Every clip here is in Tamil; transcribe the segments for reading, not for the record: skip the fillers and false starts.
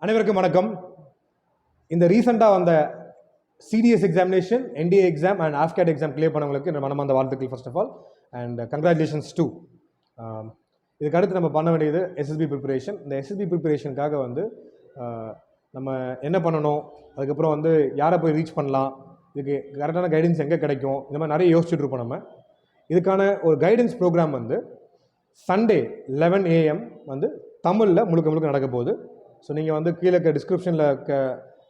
அனைவருக்கும் வணக்கம். இந்த ரீசெண்டாக வந்த Cdse examination, NDA exam and Afcat exam clear பண்ணவங்களுக்கு இந்த மனமார்ந்த வாழ்த்துக்கள் first of all, and congratulations to. இதுக்கு அடுத்து நம்ம பண்ண வேண்டியது SSB ப்ரிப்பரேஷன். இந்த SSB ப்ரிப்பரேஷனுக்காக வந்து நம்ம என்ன பண்ணணும், அதுக்கப்புறம் வந்து யாரை போய் ரீச் பண்ணலாம், இதுக்கு கரெக்டான கைடன்ஸ் எங்கே கிடைக்கும், இந்த மாதிரி நிறைய யோசிச்சுட்டு இருப்போம். நம்ம இதுக்கான ஒரு கைடன்ஸ் ப்ரோக்ராம் வந்து சண்டே 11 AM வந்து தமிழில் முழுக்க நடக்க போகுது. ஸோ நீங்கள் வந்து கீழே டிஸ்கிரிப்ஷனில்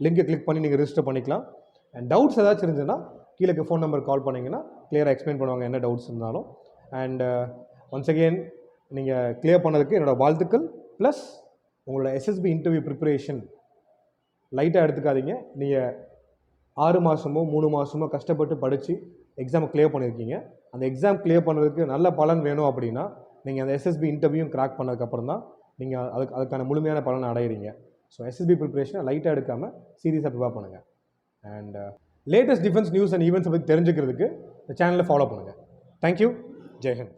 லிங்கை கிளிக் பண்ணி நீங்கள் ரிஜிஸ்டர் பண்ணிக்கலாம். அண்ட் டவுட்ஸ் ஏதாச்சும் இருந்துச்சுன்னா கீழே ஃபோன் நம்பர் கால் பண்ணிங்கன்னா கிளியராக எக்ஸ்பிளைன் பண்ணுவாங்க என்ன டவுட்ஸ் இருந்தாலும். அண்ட் ஒன்ஸ் அகெயின் நீங்கள் கிளியர் பண்ணதுக்கு என்னோடய வாழ்த்துக்கள். ப்ளஸ் உங்களோட SSB இன்டர்வியூ ப்ரிப்பரேஷன் லைட்டாக எடுத்துக்காதீங்க. நீங்கள் 6 மாதமோ 3 மாதமோ கஷ்டப்பட்டு படித்து எக்ஸாமை கிளியர் பண்ணியிருக்கீங்க. அந்த எக்ஸாம் கிளியர் பண்ணுறதுக்கு நல்ல பலன் வேணும் அப்படின்னா நீங்கள் அந்த SSB இன்டர்வியூவும் கிராக் பண்ணதுக்கப்புறம் தான் நீங்கள் அதுக்கான முழுமையான பலனை அடையிறீங்க. ஸோ SSB ப்ரிப்பரேஷனை லைட்டாக எடுக்காமல் சீரியஸாக ப்ரிப்பேர் பண்ணுங்கள். And latest defence news and ஈவெண்ட்ஸை பற்றி தெரிஞ்சுக்கிறதுக்கு இந்த சேனலை ஃபாலோ பண்ணுங்கள். தேங்க்யூ. ஜெய்ஹிந்த்.